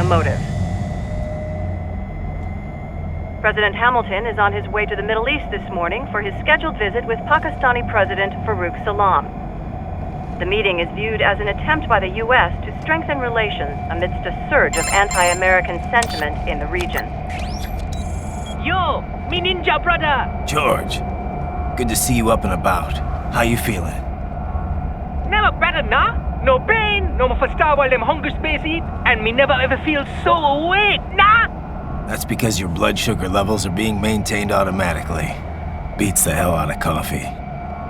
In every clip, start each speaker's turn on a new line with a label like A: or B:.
A: motive. President Hamilton is on his way to the Middle East this morning for his scheduled visit with Pakistani President Farouk Salam. The meeting is viewed as an attempt by the U.S. to strengthen relations amidst a surge of anti-American sentiment in the region.
B: Yo, me ninja brother!
C: George, good to see you up and about. How you feeling?
B: Never better, nah? No pain, no more for star while them hunger space eat, and me never ever feel so awake, nah?
C: That's because your blood sugar levels are being maintained automatically. Beats the hell out of coffee.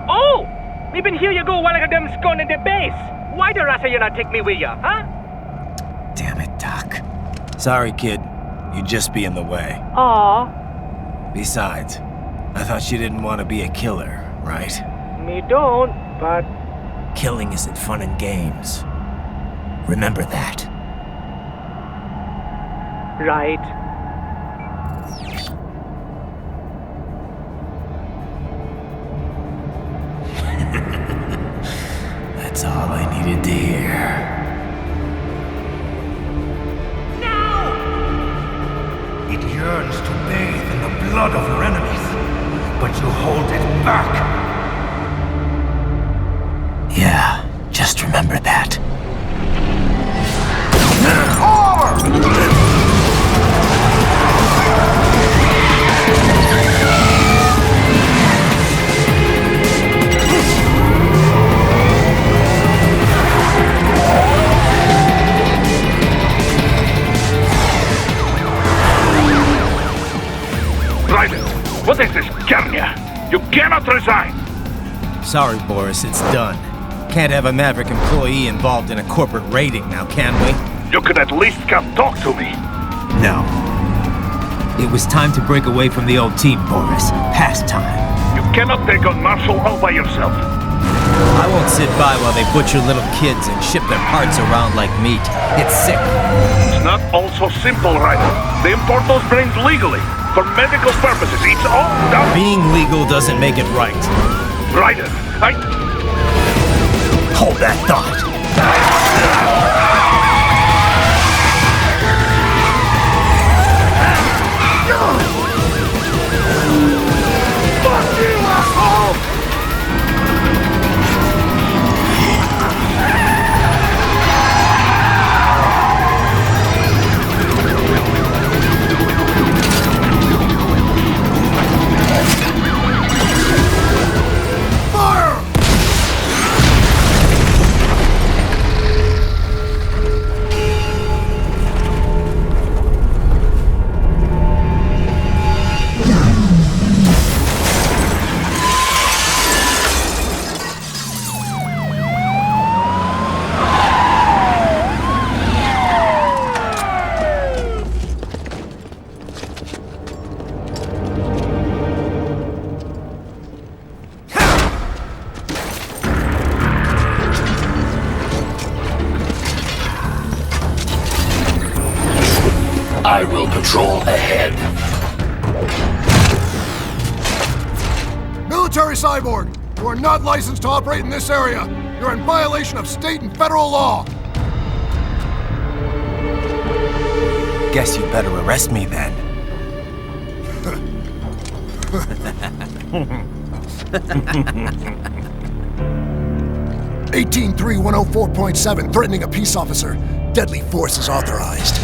B: Oh! Me been here you go while I got them scone at the base. Why the rasa you not take me with ya, huh?
C: Damn it, Doc. Sorry, kid. You'd just be in the way.
B: Aw.
C: Besides, I thought you didn't want to be a killer, right?
B: Me don't, but...
C: Killing isn't fun and games. Remember that.
B: Right.
C: That's all I needed to hear.
B: No!
D: It yearns to bathe in the blood of your enemies, but you hold it back.
C: Yeah, just remember that.
E: Raiden, what is this, Kernia? You cannot resign!
C: Sorry, Boris, it's done. Can't have a Maverick employee involved in a corporate raiding now, can we?
E: You could at least come talk to me.
C: No. It was time to break away from the old team, Boris. Past time.
E: You cannot take on Marshall all by yourself.
C: I won't sit by while they butcher little kids and ship their parts around like meat. It's sick.
E: It's not all so simple, Raiden. They import those brains legally. For medical purposes, it's all done.
C: Being legal doesn't make it right.
E: Raiden,
C: Hold that thought.
E: Fuck you, asshole!
F: I will patrol ahead.
G: Military cyborg! You are not licensed to operate in this area! You're in violation of state and federal law!
C: Guess you better arrest me then.
G: 18-3104.7, threatening a peace officer. Deadly force is authorized.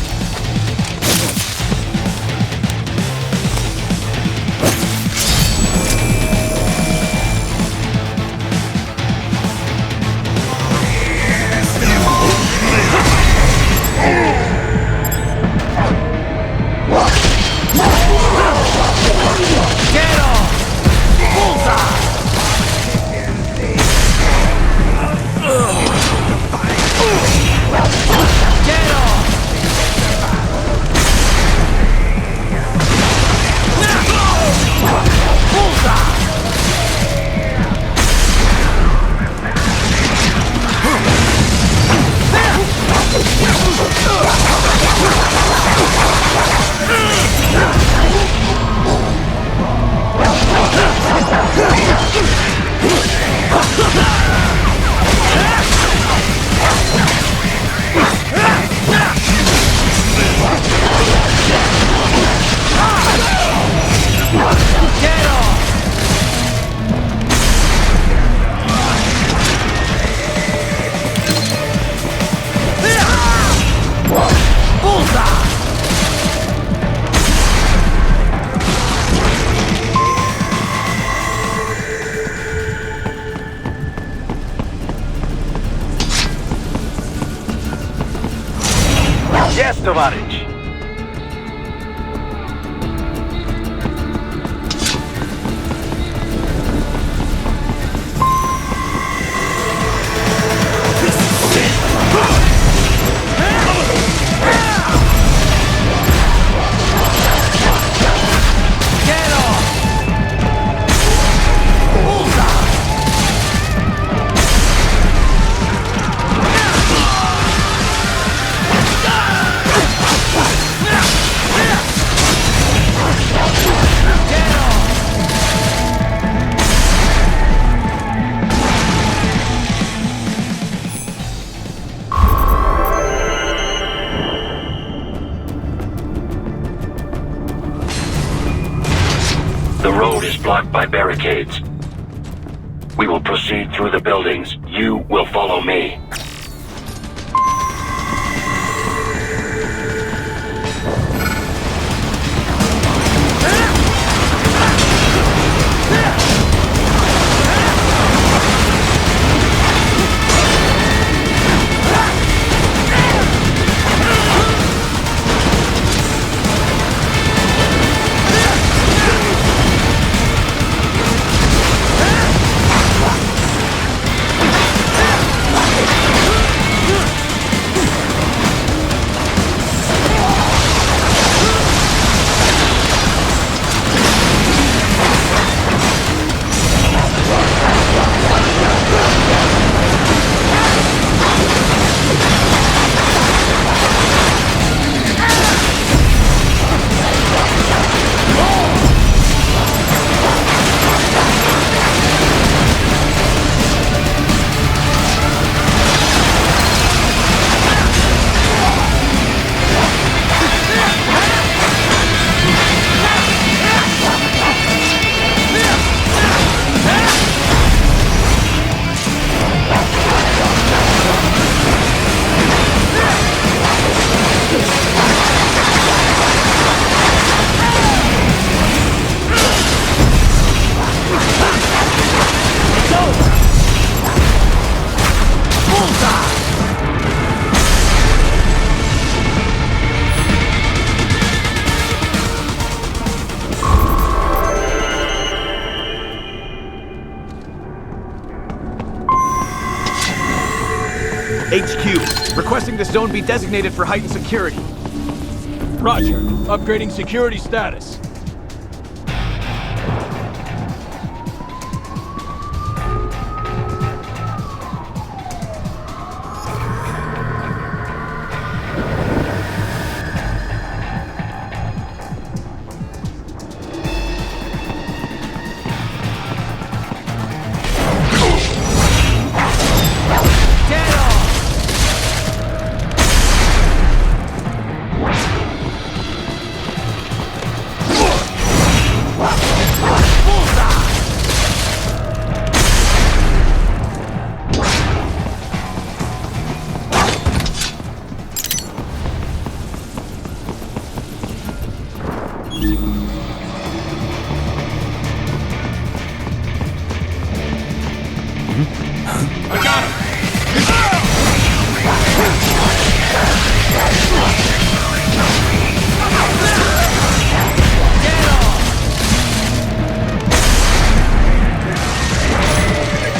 E: товарищ.
F: The road is blocked by barricades. We will proceed through the buildings. You will follow me.
H: HQ, requesting the zone be designated for heightened security.
I: Roger. Upgrading security status.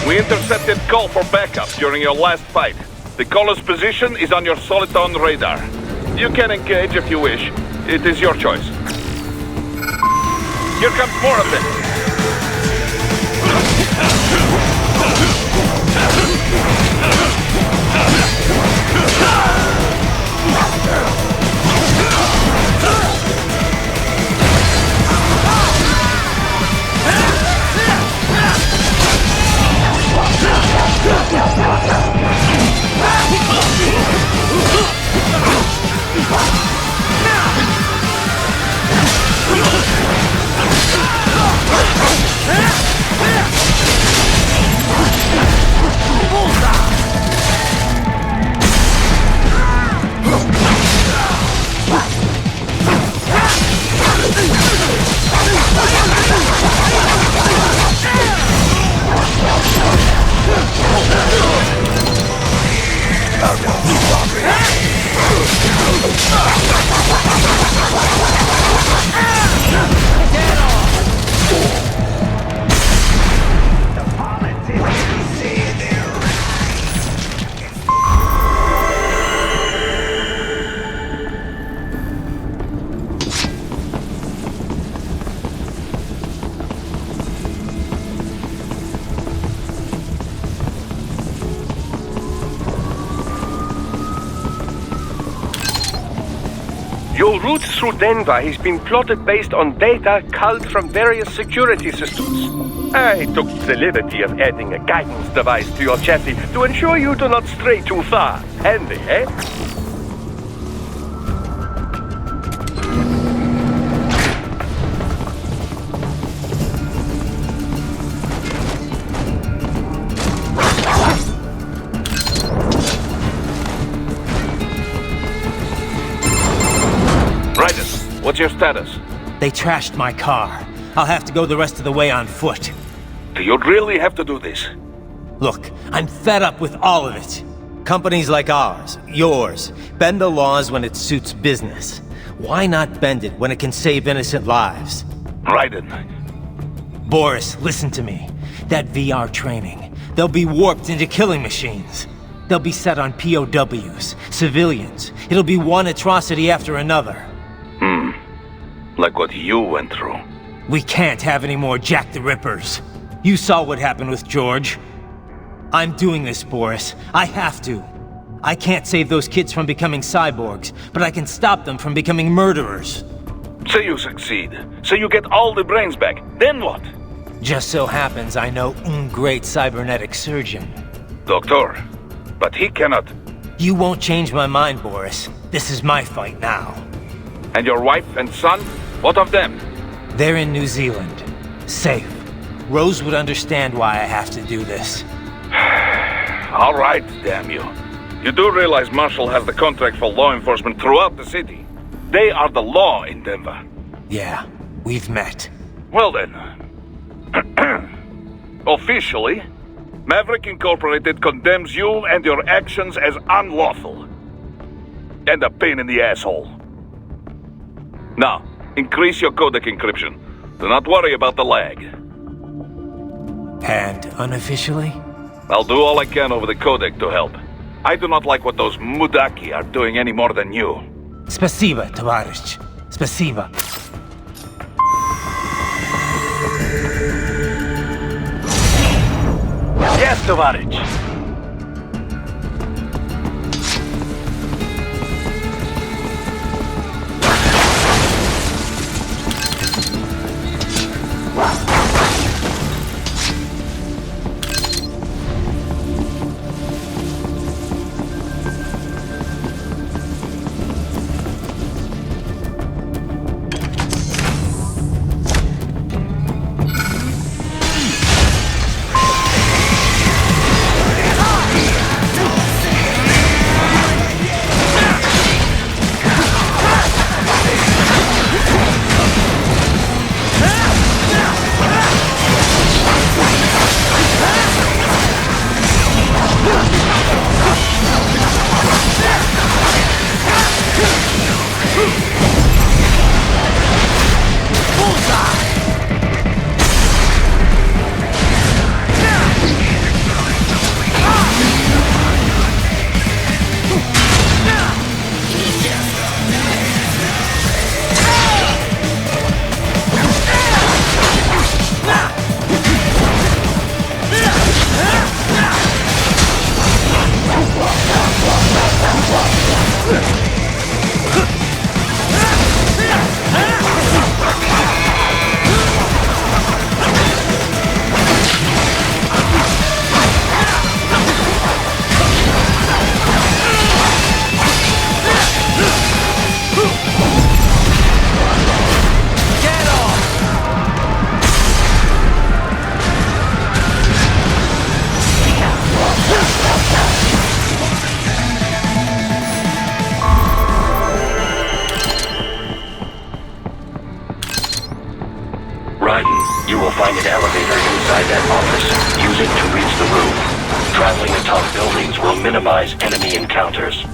E: We intercepted call for backup during your last fight. The caller's position is on your Soliton radar. You can engage if you wish. It is your choice. Here comes more of them.
J: route through Denver has been plotted based on data culled from various security systems. I took the liberty of adding a guidance device to your chassis to ensure you do not stray too far. Handy, eh?
E: What's your status?
C: They trashed my car. I'll have to go the rest of the way on foot.
E: Do you really have to do this?
C: Look, I'm fed up with all of it. Companies like ours, yours, bend the laws when it suits business. Why not bend it when it can save innocent lives?
E: Raiden.
C: Boris, listen to me. That VR training, they'll be warped into killing machines. They'll be set on POWs, civilians. It'll be one atrocity after another.
E: Like what you went through.
C: We can't have any more Jack the Rippers. You saw what happened with George. I'm doing this, Boris. I have to. I can't save those kids from becoming cyborgs, but I can stop them from becoming murderers.
E: Say you succeed. Say you get all the brains back. Then what?
C: Just so happens I know un great cybernetic surgeon.
E: Doctor. But he cannot...
C: You won't change my mind, Boris. This is my fight now.
E: And your wife and son? What of them?
C: They're in New Zealand. Safe. Rose would understand why I have to do this.
E: All right, damn you. You do realize Marshall has the contract for law enforcement throughout the city. They are the law in Denver.
C: Yeah, we've met.
E: Well then. Officially, Maverick Incorporated condemns you and your actions as unlawful. And a pain in the asshole. Now, increase your codec encryption. Do not worry about the lag.
C: And unofficially?
E: I'll do all I can over the codec to help. I do not like what those Mudaki are doing any more than you.
C: Spasiba, Tavarish. Spasiba.
J: Yes, Tavarish.
F: You will find an elevator inside that office. Use it to reach the roof. Traveling atop buildings will minimize enemy encounters.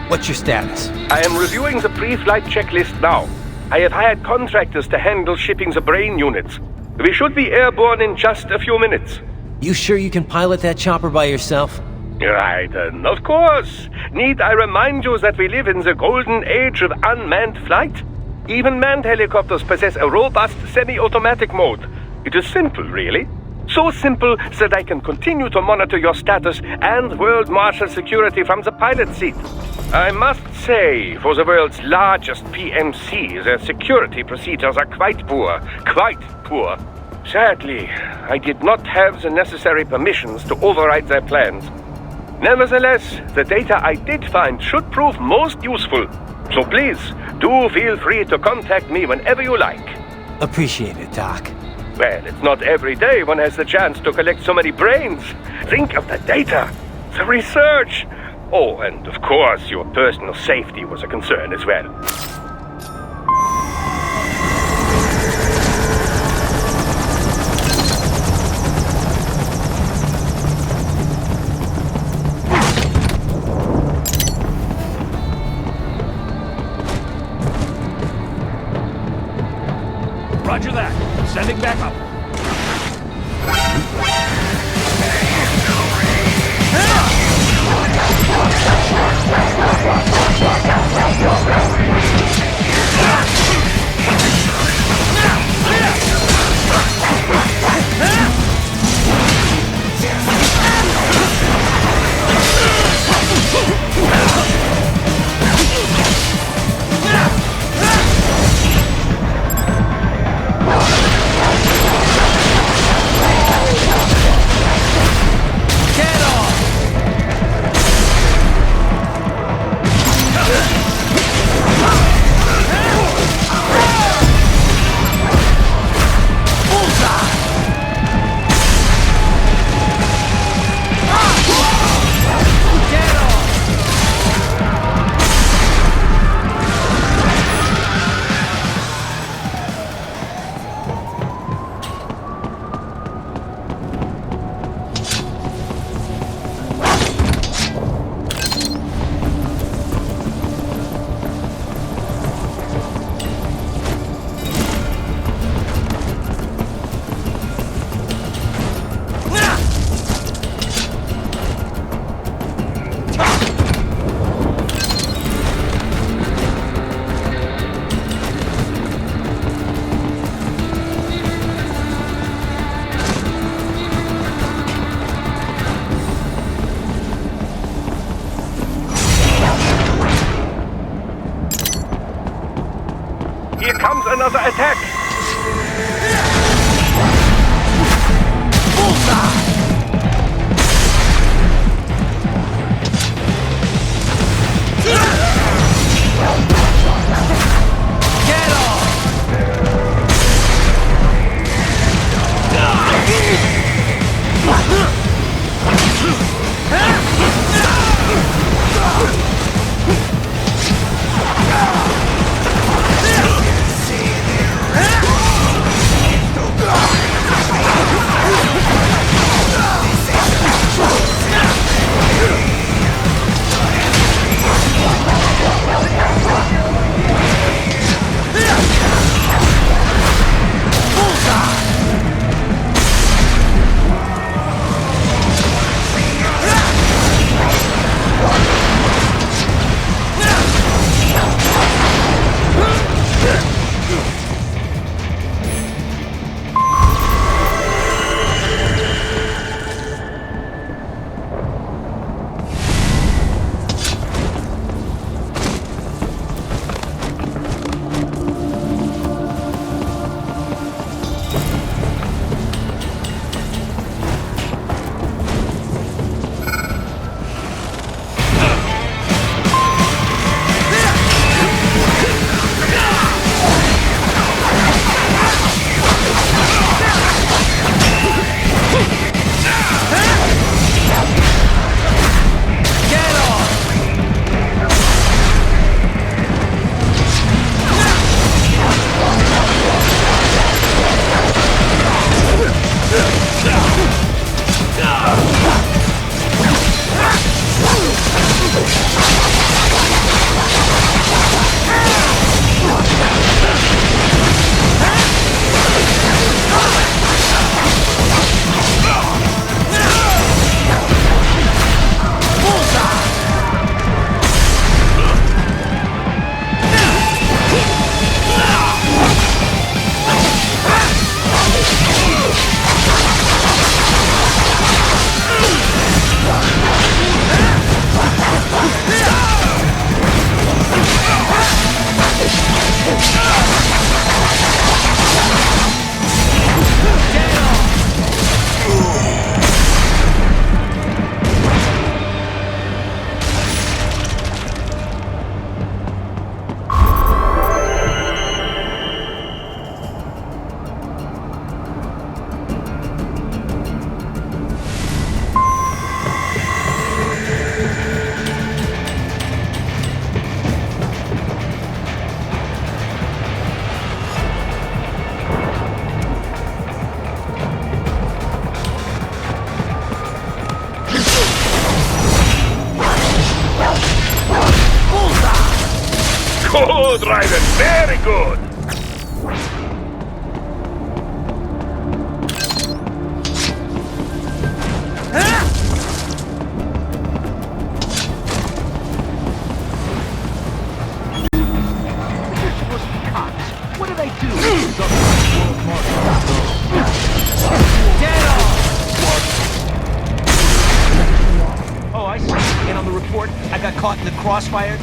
C: What's your status?
J: I am reviewing the pre-flight checklist now. I have hired contractors to handle shipping the brain units. We should be airborne in just a few minutes.
C: You sure you can pilot that chopper by yourself?
J: Right, of course. Need I remind you that we live in the golden age of unmanned flight? Even manned helicopters possess a robust semi-automatic mode. It is simple, really. So simple that I can continue to monitor your status and world marshal security from the pilot seat. I must say, for the world's largest PMC, their security procedures are quite poor. Quite poor. Sadly, I did not have the necessary permissions to override their plans. Nevertheless, the data I did find should prove most useful. So please, do feel free to contact me whenever you like.
C: Appreciate it, Doc.
J: Well, it's not every day one has the chance to collect so many brains. Think of the data, the research. Oh, and of course, your personal safety was a concern as well.
I: Roger that. Sending back up.
J: Here comes another attack!
K: See
E: Very good.
I: What did I do? Oh, I see. And on the report, I got caught in the crossfire.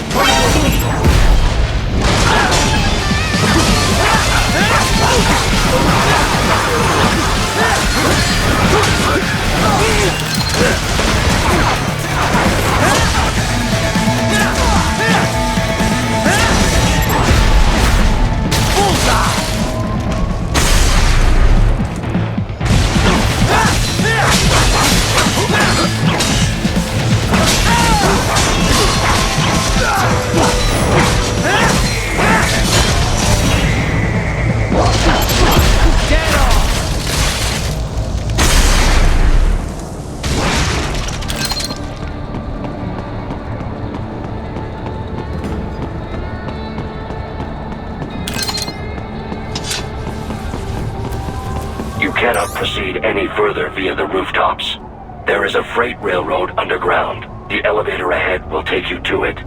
F: You cannot proceed any further via the rooftops. There is a freight railroad underground. The elevator ahead will take you to it.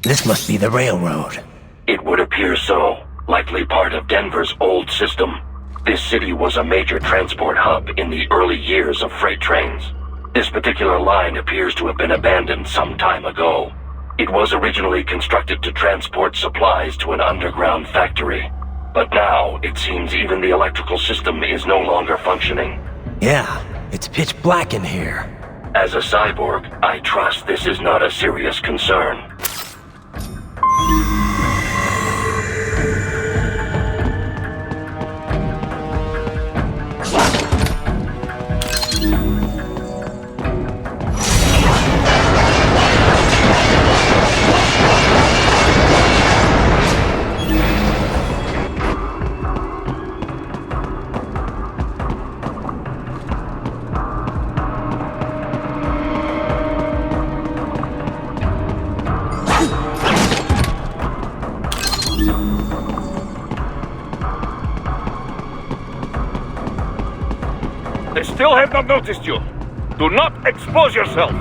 C: This must be the railroad.
F: It would appear so. Likely part of Denver's old system. This city was a major transport hub in the early years of freight trains. This particular line appears to have been abandoned some time ago. It was originally constructed to transport supplies to an underground factory. But now, it seems even the electrical system is no longer functioning.
C: Yeah, it's pitch black in here.
F: As a cyborg, I trust this is not a serious concern.
E: They still have not noticed you. Do not expose yourself.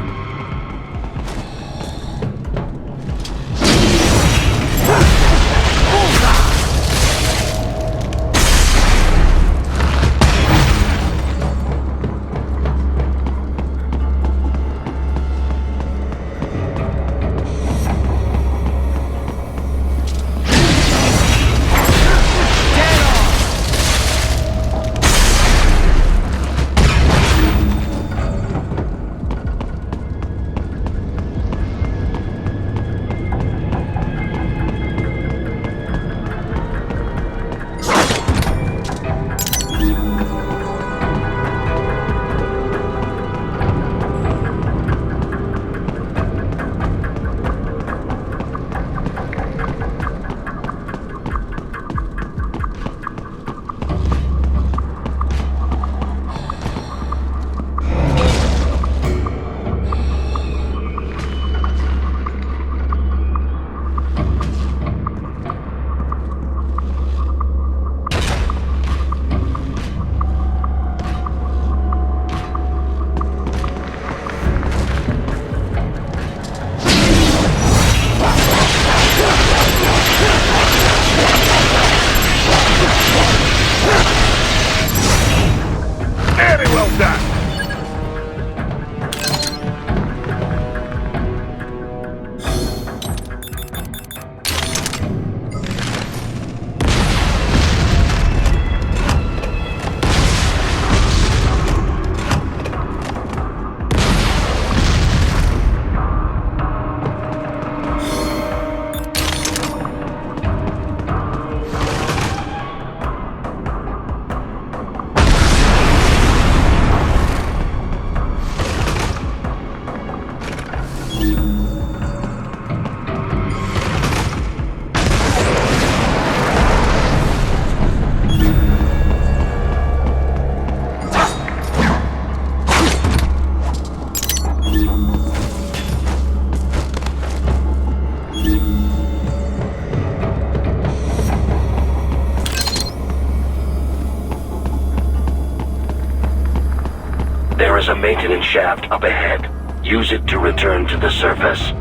F: There's a maintenance shaft up ahead. Use it to return to the surface.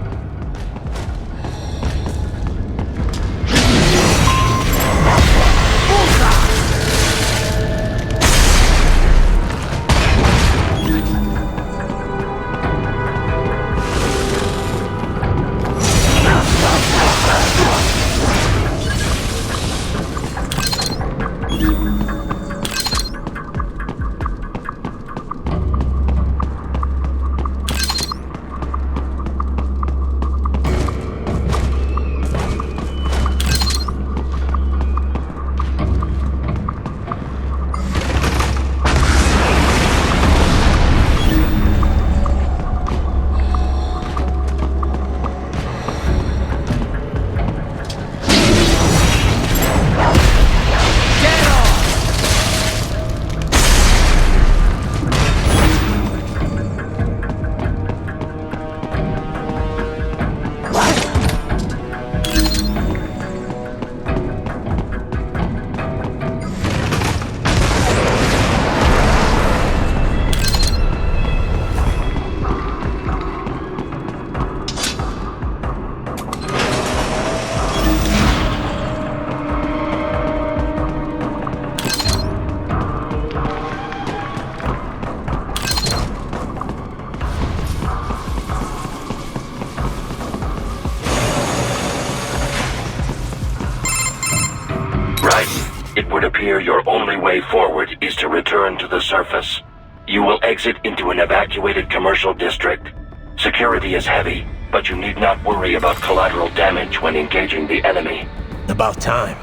F: It would appear your only way forward is to return to the surface. You will exit into an evacuated commercial district. Security is heavy, but you need not worry about collateral damage when engaging the enemy.
C: About time.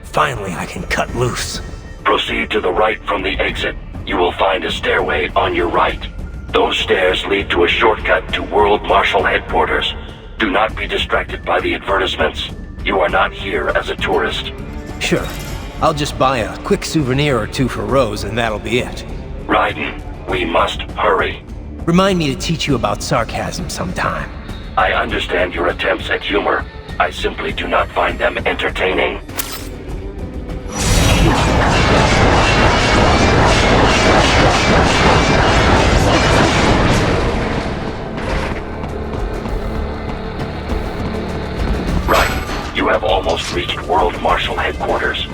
C: Finally, I can cut loose.
F: Proceed to the right from the exit. You will find a stairway on your right. Those stairs lead to a shortcut to World Marshal Headquarters. Do not be distracted by the advertisements. You are not here as a tourist.
C: Sure. I'll just buy a quick souvenir or two for Rose and that'll be it.
F: Raiden, we must hurry.
C: Remind me to teach you about sarcasm sometime.
F: I understand your attempts at humor. I simply do not find them entertaining. Right, you have almost reached World Marshal Headquarters.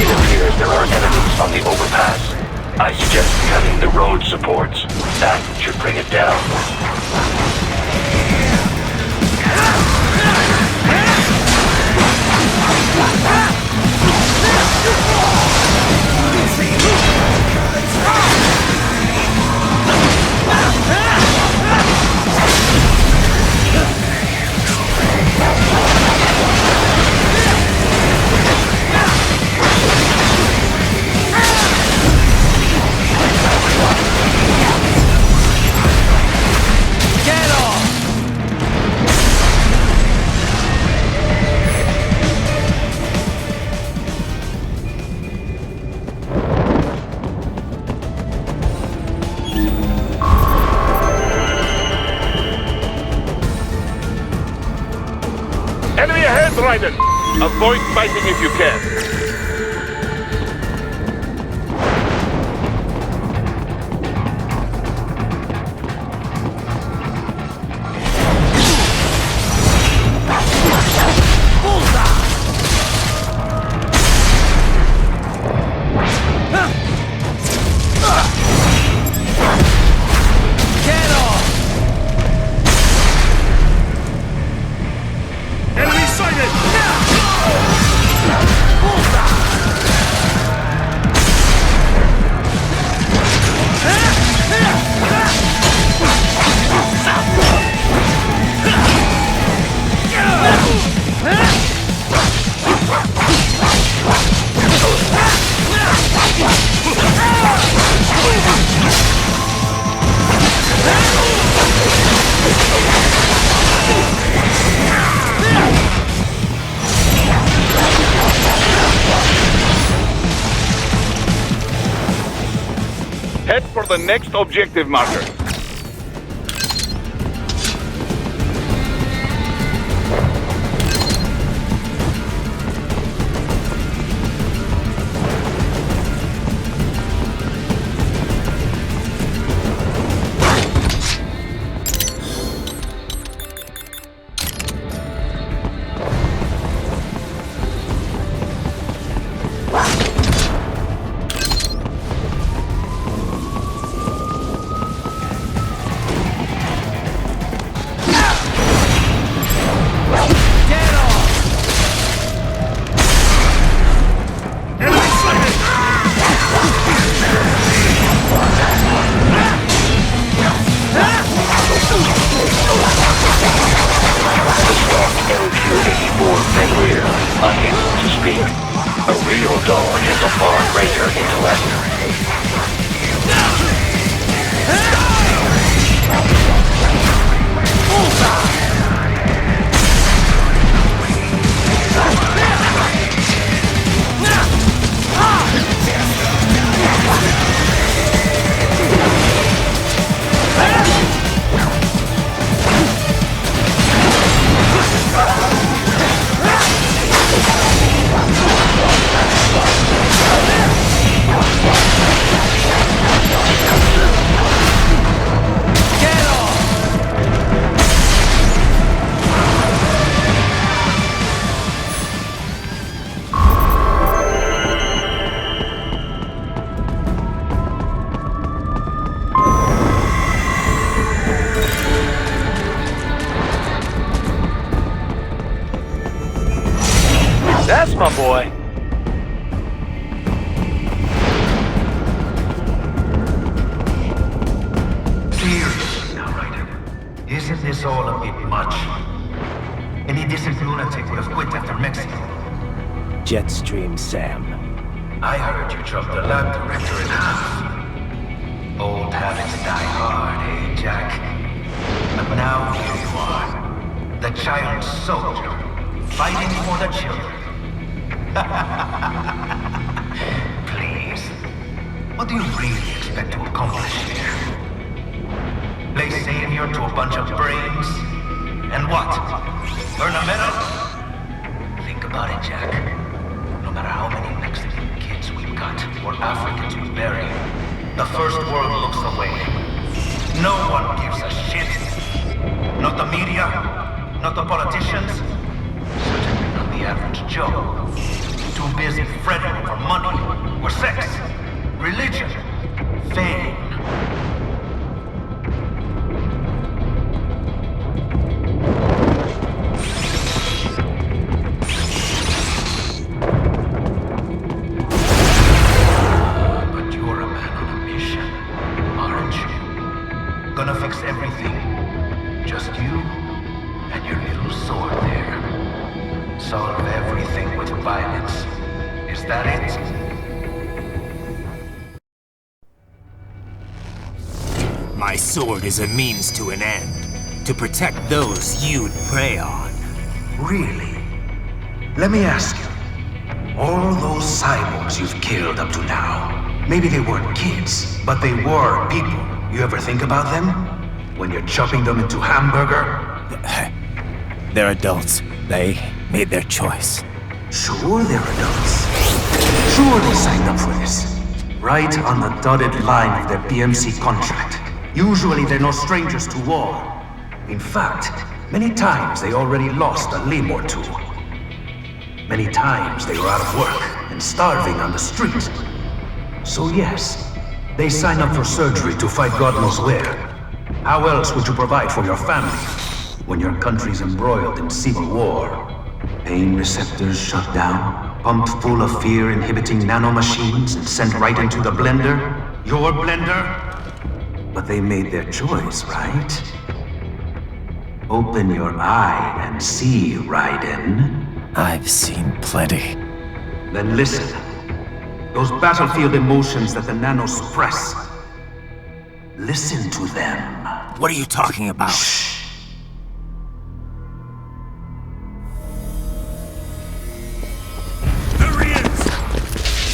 F: It appears there are enemies on the overpass. I suggest cutting the road supports. That should bring it down.
E: Enemy ahead, Raiden! Avoid fighting if you can.
G: Enemy sighted!
E: Head for the next objective marker.
J: That's my boy.
D: Seriously now, Ryder. Isn't this all a bit much? Any decent lunatic would have quit after Mexico.
C: Jetstream Sam.
D: I heard you chopped the lab director in half. Old habits die hard, eh, Jack? But now here you are. The child soldier. Fighting for the children. Please. What do you really expect to accomplish here? Play savior to a bunch of brains? And what? Earn a medal? Think about it, Jack. No matter how many Mexican kids we've got, or Africans we bury, the first world looks away. No one gives a shit. Not the media, not the politicians, certainly not the average Joe. Too busy fretting over money, or sex, religion, fame. But you're a man on a mission, aren't you? Gonna fix everything. Just you and your little sword there. Solve everything with violence. Is that it?
C: My sword is a means to an end. To protect those you'd prey on.
D: Really? Let me ask you. All those cyborgs you've killed up to now, maybe they weren't kids, but they were people. You ever think about them? When you're chopping them into hamburger?
C: They're adults. They made their choice.
D: Sure they're adults. Sure they signed up for this. Right on the dotted line of their BMC contract. Usually they're no strangers to war. In fact, many times they already lost a limb or two. Many times they were out of work and starving on the street. So yes, they sign up for surgery to fight God knows where. How else would you provide for your family when your country's embroiled in civil war? Pain receptors shut down, pumped full of fear-inhibiting nanomachines and sent right into the blender? Your blender? But they made their choice, right? Open your eye and see, Raiden.
C: I've seen plenty.
D: Then listen. Those battlefield emotions that the nanos suppress. Listen to them.
C: What are you talking about?
D: Shh.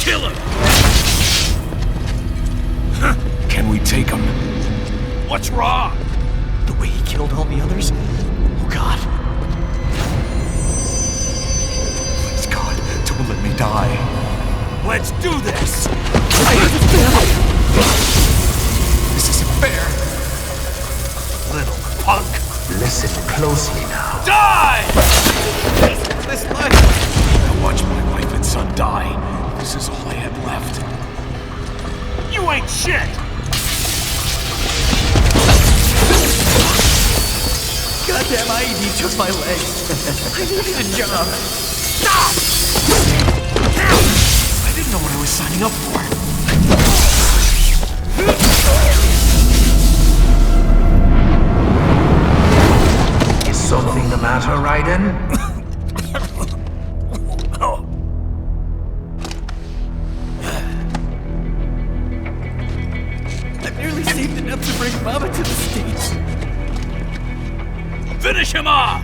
C: Kill him! Huh. Can
I: wrong? The way he killed all the others? Oh God. Please God, don't let me die. Let's do this! This isn't fair. Little punk.
D: Listen closely now.
I: Die! This life. I watched my wife and son die. This is all I had left. You ain't shit! Goddamn IED took my leg. I needed a job. Stop! I didn't know what I was signing up for.
D: Is something the matter, Raiden?
I: I've nearly saved enough to bring Mama to the States. Finish him off!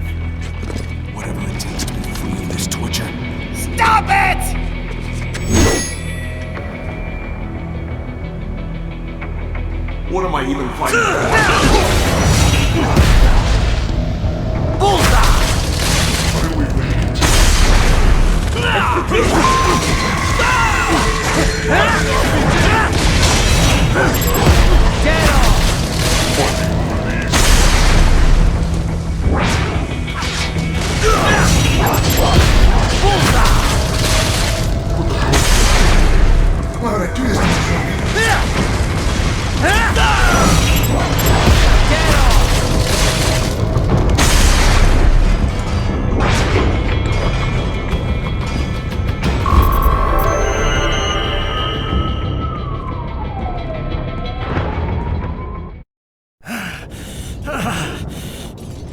I: Whatever it takes to be free of this torture. Stop it! What am I even fighting for? Bullseye! Dead on!
G: Why would I do this to myself?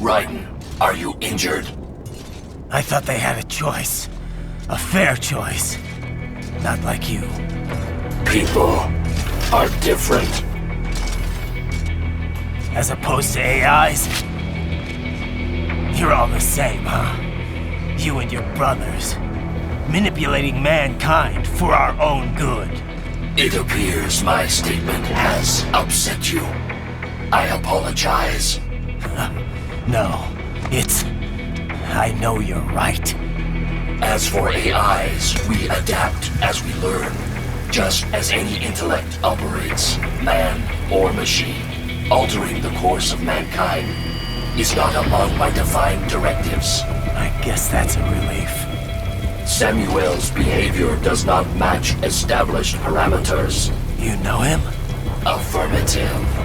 F: Raiden, are you injured?
C: I thought they had a choice. A fair choice. Not like you.
F: People are different.
C: As opposed to AIs? You're all the same, huh? You and your brothers. Manipulating mankind for our own good.
F: It appears my statement has upset you. I apologize.
C: No, it's... I know you're right.
F: As for AIs, we adapt as we learn. Just as any intellect operates, man or machine. Altering the course of mankind is not among my defined directives.
C: I guess that's a relief.
F: Samuel's behavior does not match established parameters.
C: You know him?
F: Affirmative.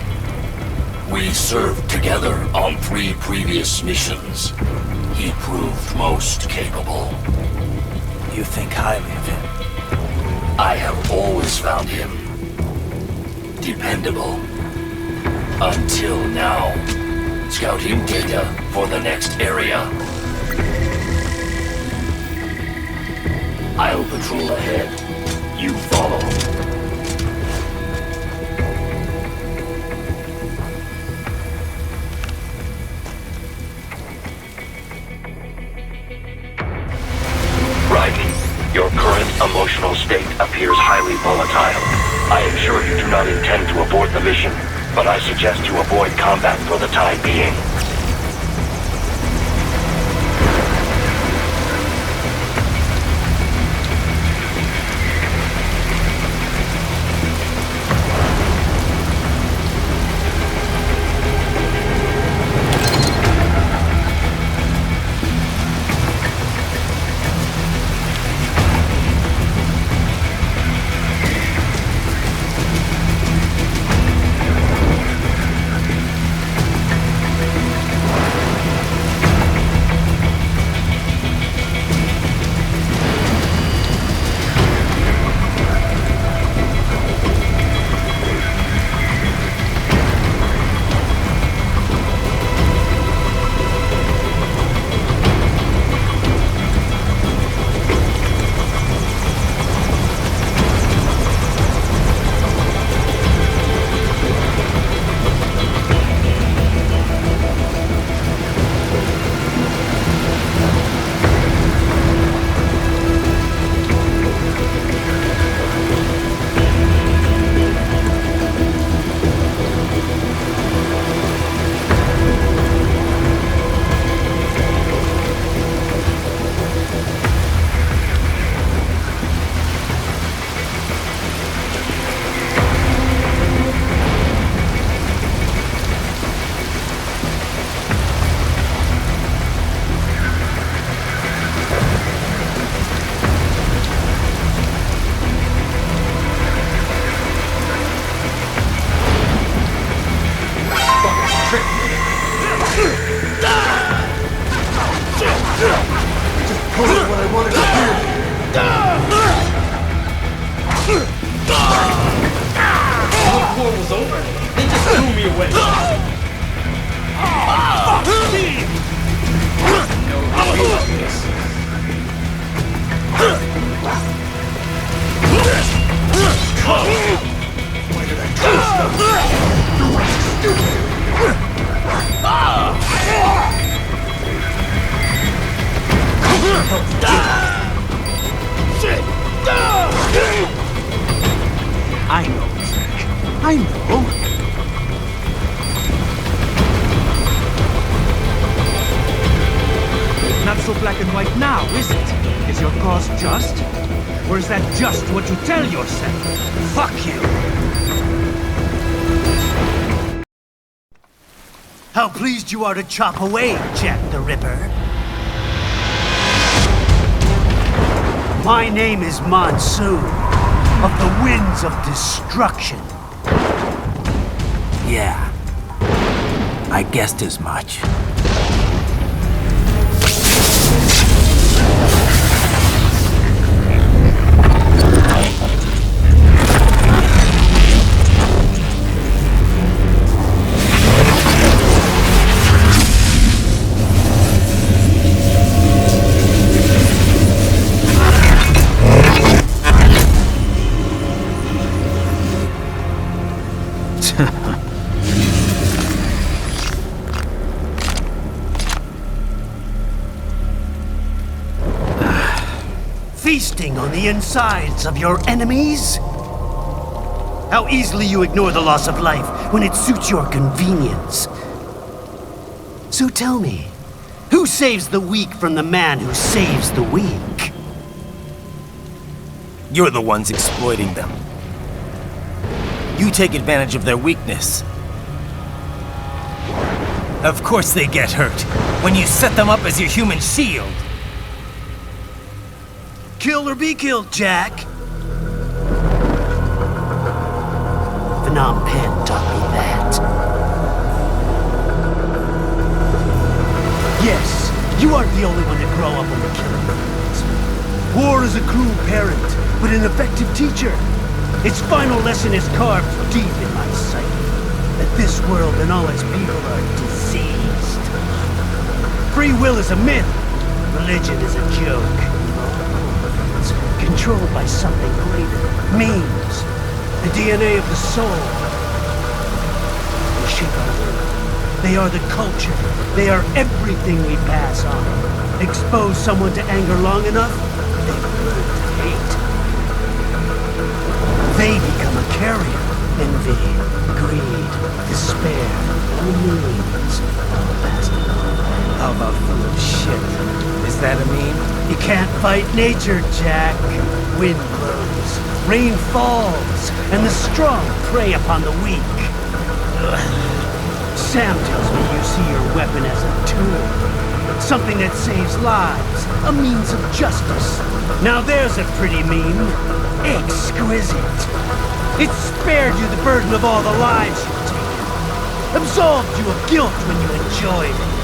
F: We served together on 3 previous missions. He proved most capable.
C: You think highly of him?
F: I have always found him dependable. Until now. Scouting data for the next area. I'll patrol ahead. You follow. Raiden, your current emotional state appears highly volatile. I am sure you do not intend to abort the mission, but I suggest you avoid combat for the time being.
K: War was over. They just threw me away.
I: Why did I trust them?
H: I know, Jack. I know. Not so black and white now, is it? Is your cause just? Or is that just what you tell yourself? Fuck you!
L: How pleased you are to chop away, Jack the Ripper. My name is Monsoon, of the Winds of Destruction. Yeah, I guessed as much. Feasting on the insides of your enemies? How easily you ignore the loss of life when it suits your convenience. So tell me, who saves the weak from the man who saves the weak?
C: You're the ones exploiting them. You take advantage of their weakness. Of course they get hurt when you set them up as your human shield.
L: Kill or be killed, Jack. Phnom Penh taught me that. Yes, you aren't the only one to grow up on the killing fields. War is a cruel parent, but an effective teacher. Its final lesson is carved deep in my psyche. That this world and all its people are diseased. Free will is a myth. Religion is a joke. Controlled by something greater. Memes. The DNA of the soul. They shape our world. They are the culture. They are everything we pass on. Expose someone to anger long enough, they learn to hate. They become a carrier. Envy, greed, despair, memes, all that.
C: How about full of shit? Is that a meme?
L: You can't fight nature, Jack. Wind blows, rain falls, and the strong prey upon the weak. Sam tells me you see your weapon as a tool. Something that saves lives, a means of justice. Now there's a pretty meme. Exquisite. It spared you the burden of all the lives you've taken. Absolved you of guilt when you enjoyed it.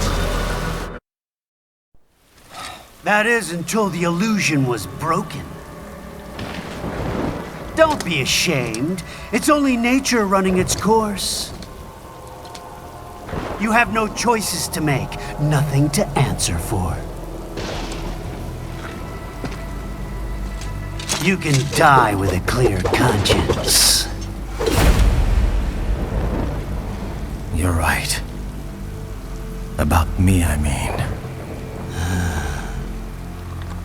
L: That is, until the illusion was broken. Don't be ashamed. It's only nature running its course. You have no choices to make, nothing to answer for. You can die with a clear conscience.
C: You're right. About me, I mean.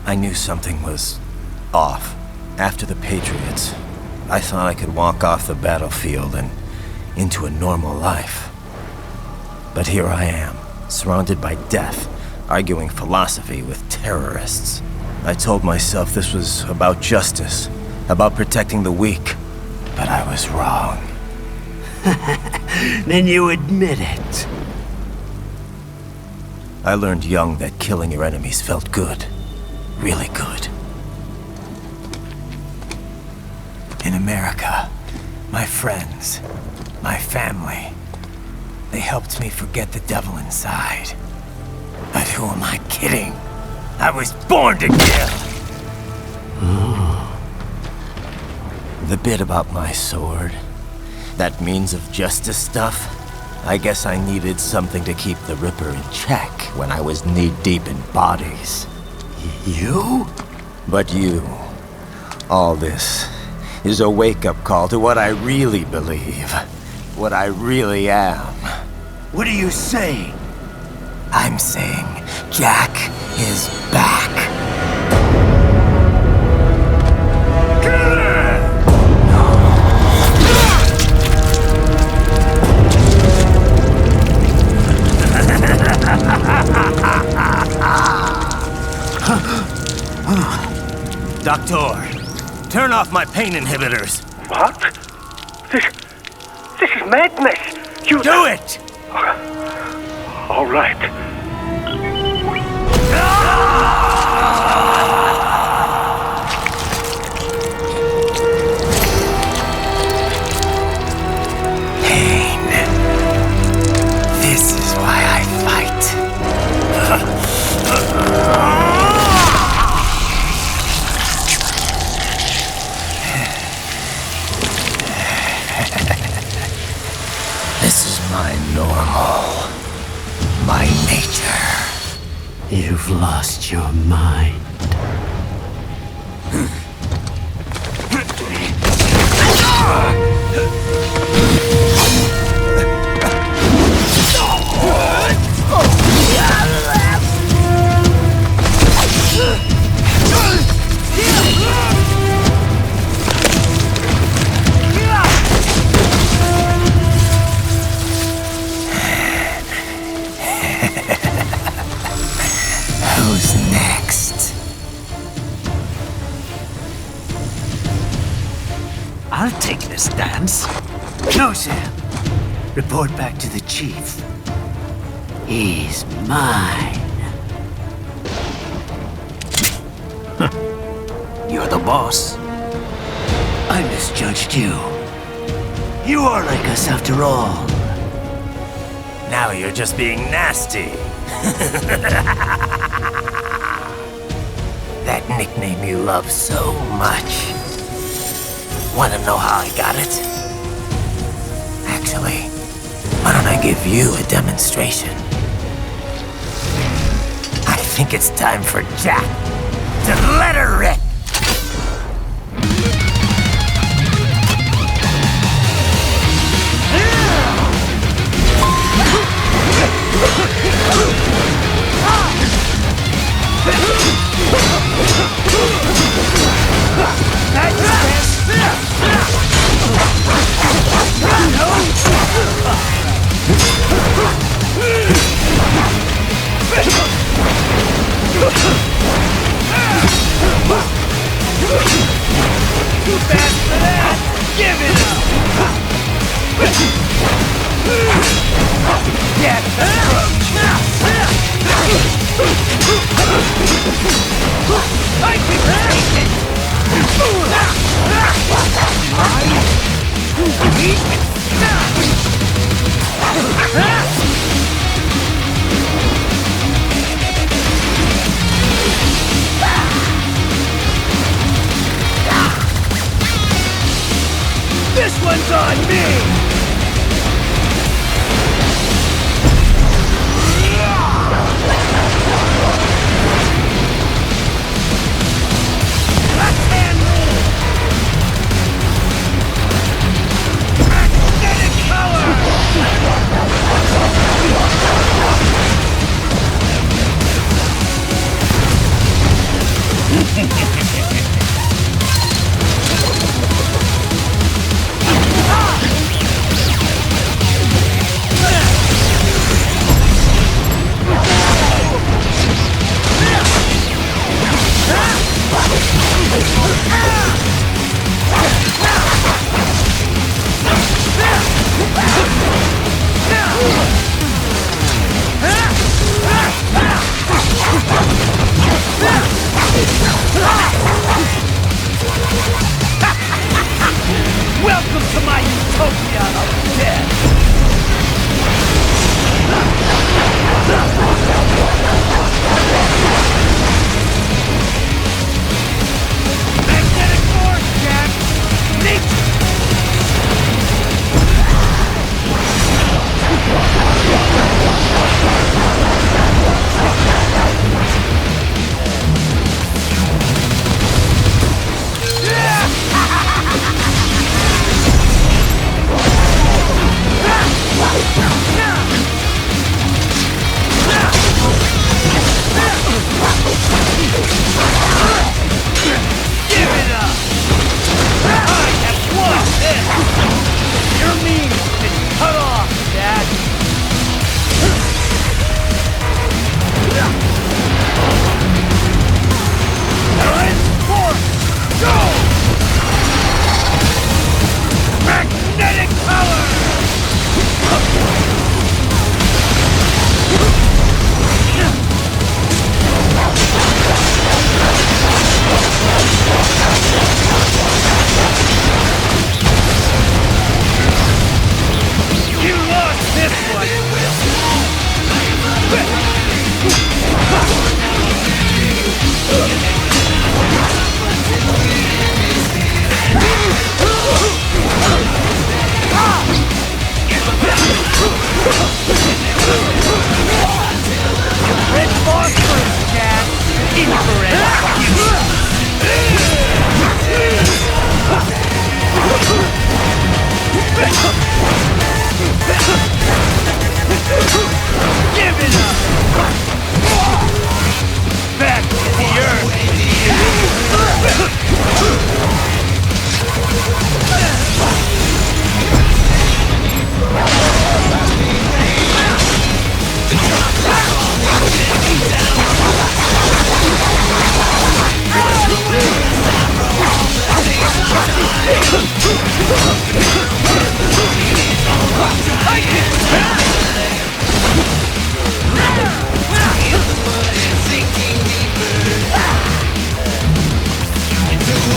C: I knew something was off. After the Patriots, I thought I could walk off the battlefield and into a normal life. But here I am, surrounded by death, arguing philosophy with terrorists. I told myself this was about justice, about protecting the weak. But I was wrong.
L: Then you admit it.
C: I learned young that killing your enemies felt good. Really good. In America, my friends, my family, they helped me forget the devil inside. But who am I kidding? I was born to kill! The bit about my sword, that means of justice stuff, I guess I needed something to keep the Ripper in check when I was knee-deep in bodies.
L: You?
C: But you, all this, is a wake-up call to what I really believe, what I really am.
L: What are you saying?
C: I'm saying Jack is back. Doctor, turn off my pain inhibitors.
J: What? This is madness! You
C: do it!
J: All right.
C: Pain. This is why I fight. This is my normal. My nature.
L: You've lost your mind.
C: Who's next?
L: I'll take this dance. No, Sam. Report back to the chief. He's mine.
D: You're the boss.
L: I misjudged you. You are like us after all.
C: Now you're just being nasty. That nickname you love so much. Want to know how I got it? Actually, why don't I give you a demonstration? I think it's time for Jack to let her rip.
K: Too fast for that! Give it up! Get the approach! I can take it!
L: This one's on me!
K: Welcome to my utopia of death! Magnetic force, Jack! Make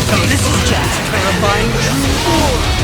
K: So this is Jack's terrifying true form.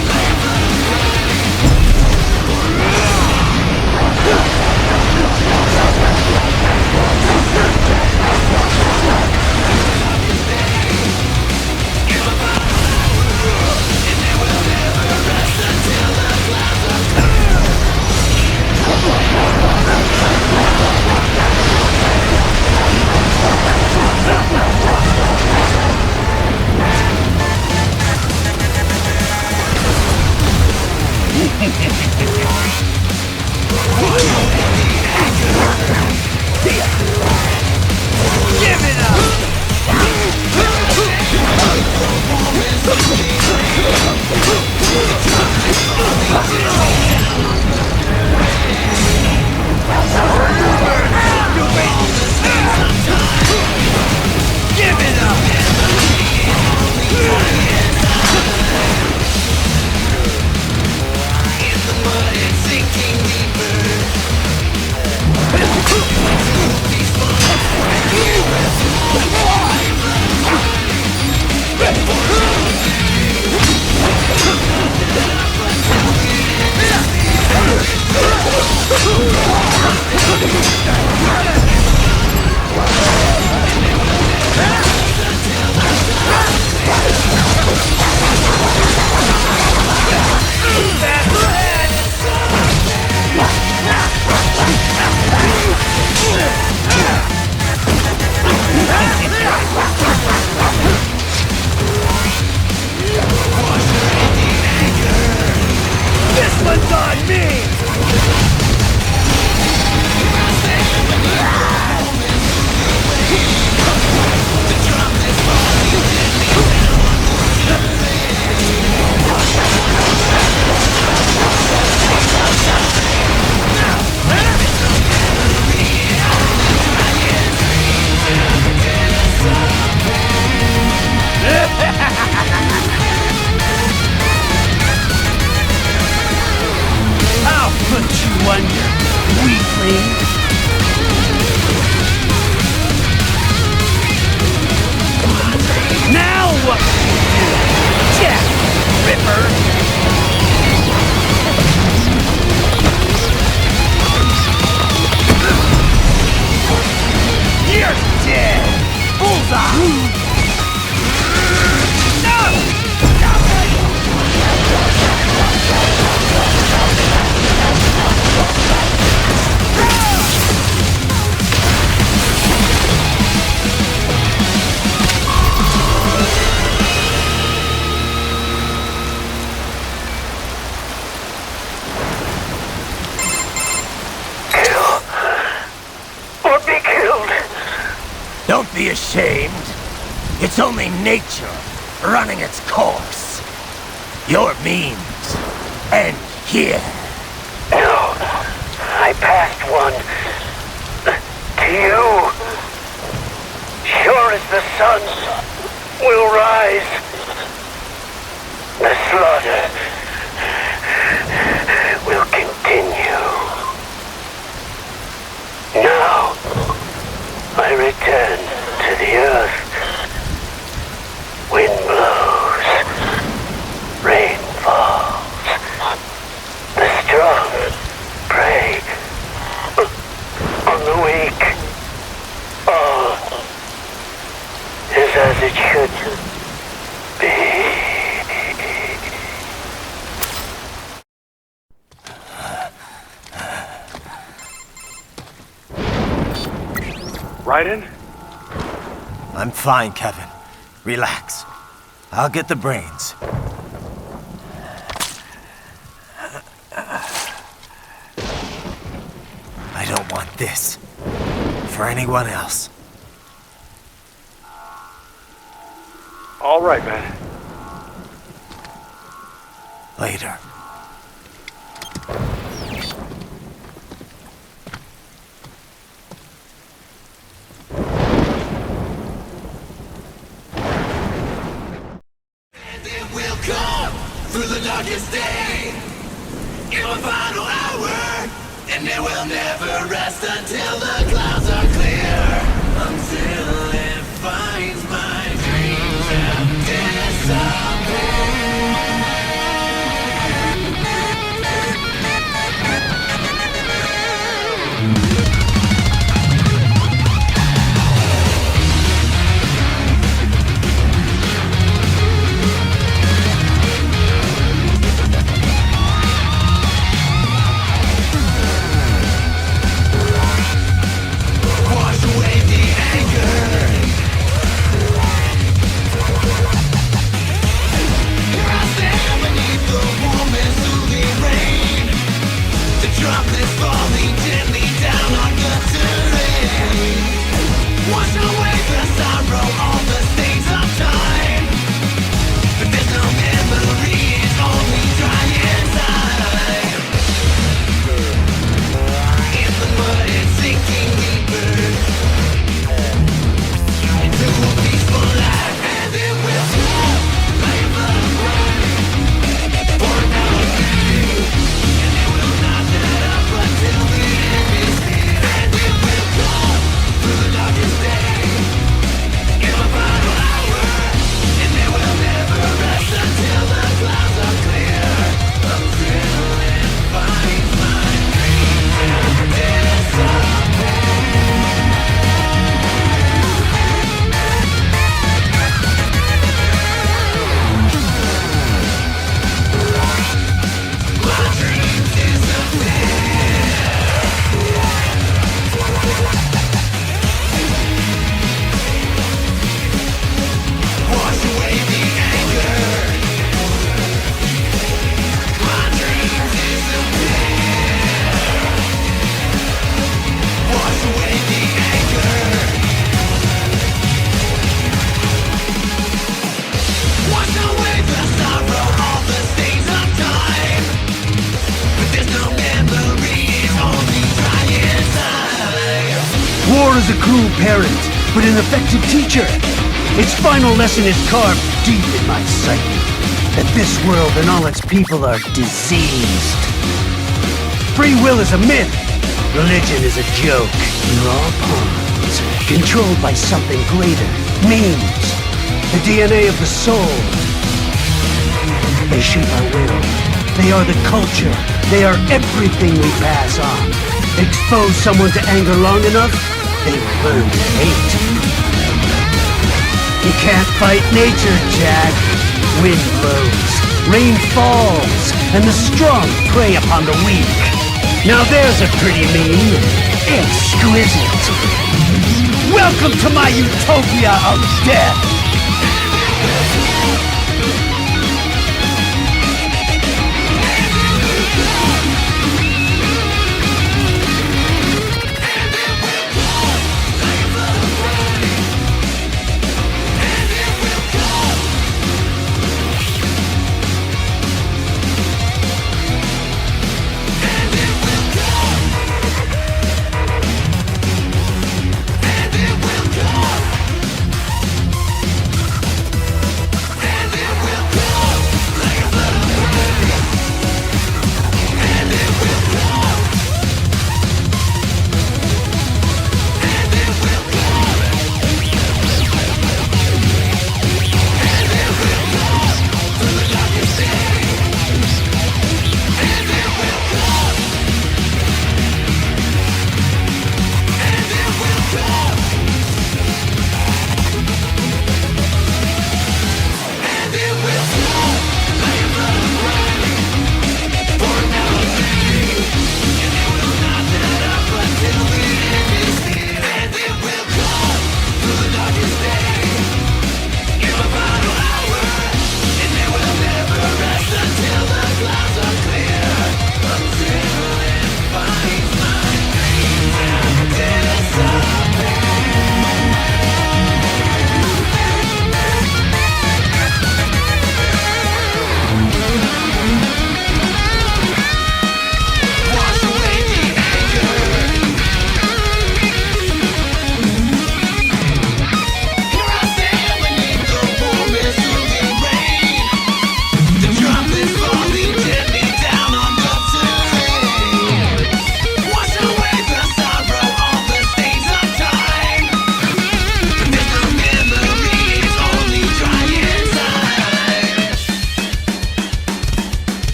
C: Don't be ashamed. It's only nature running its course. Your means end here.
F: No, I passed one. To you. Sure as the sun will rise. The slaughter will continue. Now, I return to the earth. Wind blows. Rain falls. The strong prey on the weak. All is as it should be.
J: Raiden?
C: I'm fine, Kevin. Relax. I'll get the brains. I don't want this for anyone else.
J: All right, man.
C: Later.
K: Through the darkest day, in my final hour, and it will never rest until the clouds are clear, until it finds my dreams and destiny.
L: War is a cruel parent, but an effective teacher. Its final lesson is carved deep in my psyche. That this world and all its people are diseased. Free will is a myth. Religion is a joke. We're all pawns, controlled by something greater. Memes. The DNA of the soul. They shape our will. They are the culture. They are everything we pass on. Expose someone to anger long enough, they will learn to hate. You can't fight nature, Jack. Wind blows, rain falls, and the strong prey upon the weak. Now there's a pretty meme. Exquisite. Welcome to my utopia of death.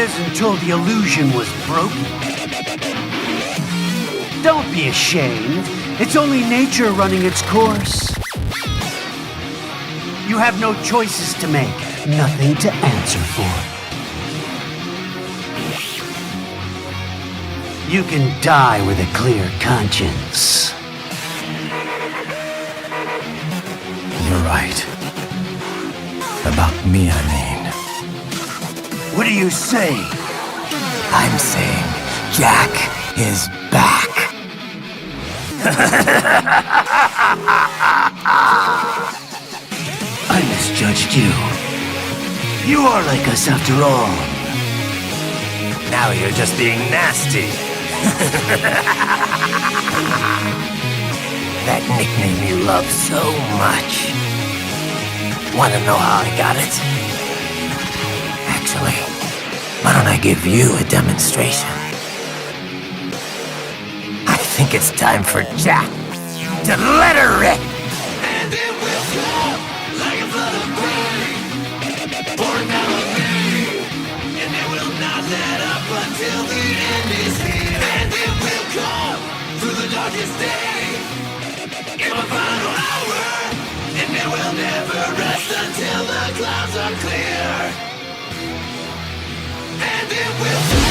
L: is until the illusion was broken. Don't be ashamed. It's only nature running its course. You have no choices to make, nothing to answer for. You can die with a clear conscience.
I: You're right. About me, I mean.
L: What do you say?
I: I'm saying Jack is back.
L: I misjudged you. You are like us after all.
I: Now you're just being nasty. That nickname you love so much. Want to know how I got it? Actually, why don't I give you a demonstration? I think it's time for Jack to let her rip.
K: And it will flow like a flood of rain, pouring out of me. And it will not let up until the end is here. And it will come through the darkest day, in my final hour. And it will never rest until the clouds are clear. And it will